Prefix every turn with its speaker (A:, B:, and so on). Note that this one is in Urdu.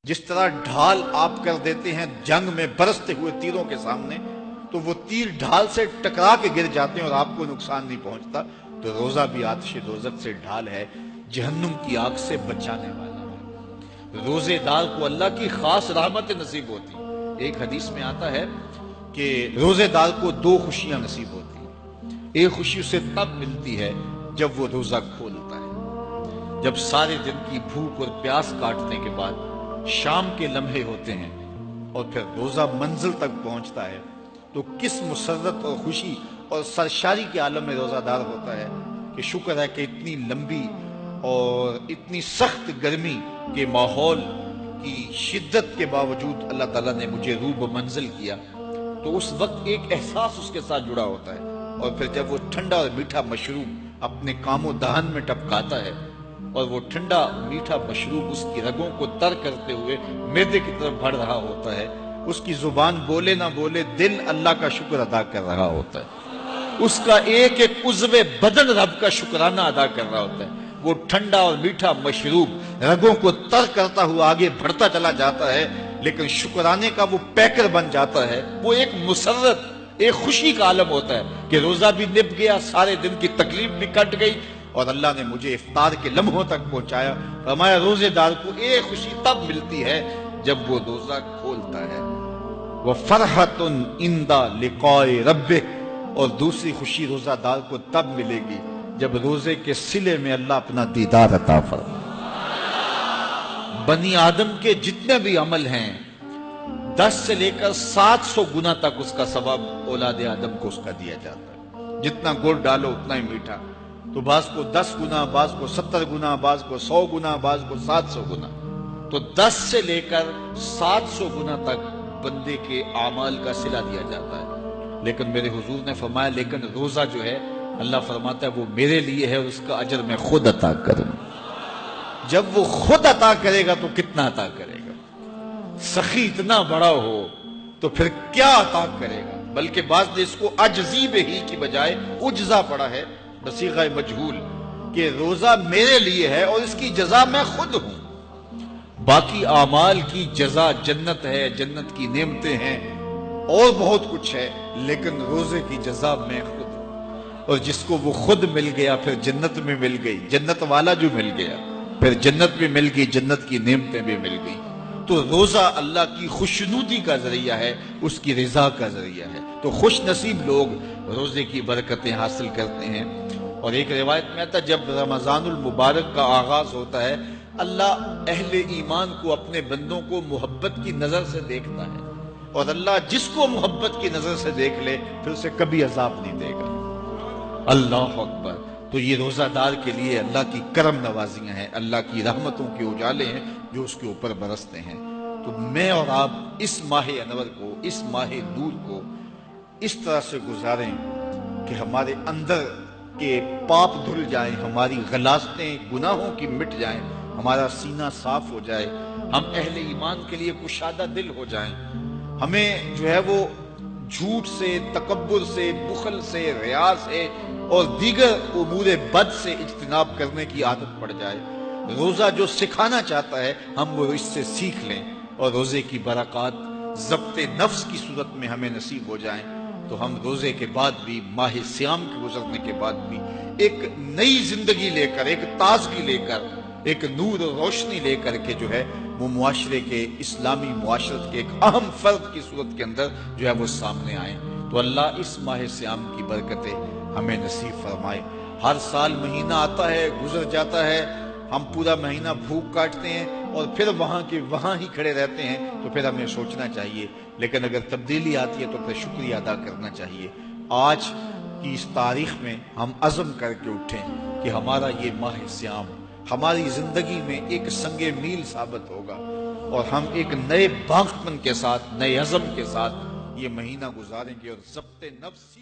A: جس طرح ڈھال آپ کر دیتے ہیں جنگ میں برستے ہوئے تیروں کے سامنے، تو وہ تیر ڈھال سے ٹکرا کے گر جاتے ہیں اور آپ کو نقصان نہیں پہنچتا، تو روزہ بھی آتش دوزخ سے ڈھال ہے، جہنم کی آگ سے بچانے والا ہے۔ روزے دار کو اللہ کی خاص رحمت نصیب ہوتی ہے۔ ایک حدیث میں آتا ہے کہ روزے دار کو 2 خوشیاں نصیب ہوتی ہیں۔ ایک خوشی اسے تب ملتی ہے جب وہ روزہ کھولتا ہے، جب سارے دن کی بھوک اور پیاس کاٹنے کے بعد شام کے لمحے ہوتے ہیں اور پھر روزہ منزل تک پہنچتا ہے، تو کس مسرت اور خوشی اور سرشاری کے عالم میں روزہ دار ہوتا ہے کہ شکر ہے کہ اتنی لمبی اور اتنی سخت گرمی کے ماحول کی شدت کے باوجود اللہ تعالیٰ نے مجھے روح منزل کیا۔ تو اس وقت ایک احساس اس کے ساتھ جڑا ہوتا ہے، اور پھر جب وہ ٹھنڈا اور میٹھا مشروب اپنے کام و دہن میں ٹپکاتا ہے اور وہ ٹھنڈا میٹھا مشروب اس کی رگوں کو تر کرتے ہوئے معدے کی طرف بڑھ رہا ہوتا ہے، اس کی زبان بولے نہ بولے دل اللہ کا شکر ادا کر رہا ہوتا ہے، اس کا ایک ایک عضو بدن رب کا شکرانہ ادا کر رہا ہوتا ہے۔ وہ ٹھنڈا اور میٹھا مشروب رگوں کو تر کرتا ہوا آگے بڑھتا چلا جاتا ہے، لیکن شکرانے کا وہ پیکر بن جاتا ہے۔ وہ ایک مسرت، ایک خوشی کا عالم ہوتا ہے کہ روزہ بھی نب گیا، سارے دن کی تکلیف بھی کٹ گئی، اور اللہ نے مجھے افطار کے لمحوں تک پہنچایا۔ فرمایا روزے دار کو ایک خوشی تب ملتی ہے جب وہ روزہ کھولتا ہے، وَفَرْحَةٌ عِنْدَ لِقَاءِ رَبِّهِ، اور دوسری خوشی روزہ دار کو تب ملے گی جب روزے کے صلے میں اللہ اپنا دیدار عطا فرمائے۔ بنی آدم کے جتنے بھی عمل ہیں 10 سے لے کر 700 گنا تک اس کا ثواب اولاد آدم کو اس کا دیا جاتا ہے۔ جتنا گڑ ڈالو اتنا ہی میٹھا، تو بعض کو 10 گنا، بعض کو 70 گنا، بعض کو 100 گنا، بعض کو 700 گنا، تو 10 سے لے کر 700 گنا تک بندے کے اعمال کا صلہ دیا جاتا ہے۔ لیکن میرے حضور نے فرمایا لیکن روزہ جو ہے اللہ فرماتا ہے وہ میرے لیے ہے اور اس کا اجر میں خود عطا کروں۔ جب وہ خود عطا کرے گا تو کتنا عطا کرے گا؟ سخی اتنا بڑا ہو تو پھر کیا عطا کرے گا؟ بلکہ بعض نے اس کو عجزی بہی کی بجائے عجزہ پڑھا ہے بصیغہ مجہول، کہ روزہ میرے لیے ہے اور اس کی جزا میں خود ہوں۔ باقی اعمال کی جزا جنت ہے، جنت کی نعمتیں ہیں اور بہت کچھ ہے، لیکن روزے کی جزا میں خود ہوں۔ اور جس کو وہ خود مل گیا پھر جنت میں مل گئی، جنت والا جو مل گیا پھر جنت بھی مل گئی، جنت کی نعمتیں بھی مل گئی۔ تو روزہ اللہ کی خوشنودی کا ذریعہ ہے، اس کی رضا کا ذریعہ ہے۔ تو خوش نصیب لوگ روزے کی برکتیں حاصل کرتے ہیں۔ اور ایک روایت میں آتا ہے جب رمضان المبارک کا آغاز ہوتا ہے اللہ اہل ایمان کو، اپنے بندوں کو محبت کی نظر سے دیکھتا ہے، اور اللہ جس کو محبت کی نظر سے دیکھ لے پھر اسے کبھی عذاب نہیں دے گا۔ اللہ اکبر۔ تو یہ روزہ دار کے لیے اللہ کی کرم نوازیاں ہیں، اللہ کی رحمتوں کے اجالے ہیں جو اس کے اوپر برستے ہیں۔ تو میں اور آپ اس ماہ انور کو، اس ماہ نور کو اس طرح سے گزاریں کہ ہمارے اندر کے پاپ دھل جائیں، ہماری غلاظتیں گناہوں کی مٹ جائیں، ہمارا سینہ صاف ہو جائے، ہم اہل ایمان کے لیے کشادہ دل ہو جائیں، ہمیں جو ہے وہ جھوٹ سے، تکبر سے، بخل سے، ریا سے اور دیگر امور بد سے اجتناب کرنے کی عادت پڑ جائے۔ روزہ جو سکھانا چاہتا ہے ہم وہ اس سے سیکھ لیں، اور روزے کی برکات ضبط نفس کی صورت میں ہمیں نصیب ہو جائیں، تو ہم روزے کے بعد بھی، ماہ سیام کے گزرنے کے بعد بھی ایک نئی زندگی لے کر، ایک تازگی لے کر، ایک نور و روشنی لے کر کے جو ہے وہ معاشرے کے، اسلامی معاشرت کے ایک اہم فرد کی صورت کے اندر جو ہے وہ سامنے آئیں۔ تو اللہ اس ماہ سیام کی برکتیں ہمیں نصیب فرمائے۔ ہر سال مہینہ آتا ہے، گزر جاتا ہے، ہم پورا مہینہ بھوک کاٹتے ہیں اور پھر وہاں کے وہاں ہی کھڑے رہتے ہیں، تو پھر ہمیں سوچنا چاہیے، لیکن اگر تبدیلی آتی ہے تو پھر شکریہ ادا کرنا چاہیے۔ آج کی اس تاریخ میں ہم عزم کر کے اٹھیں کہ ہمارا یہ ماہ سیام ہماری زندگی میں ایک سنگ میل ثابت ہوگا، اور ہم ایک نئے باغپن کے ساتھ، نئے عزم کے ساتھ یہ مہینہ گزاریں گے اور ضبط نفس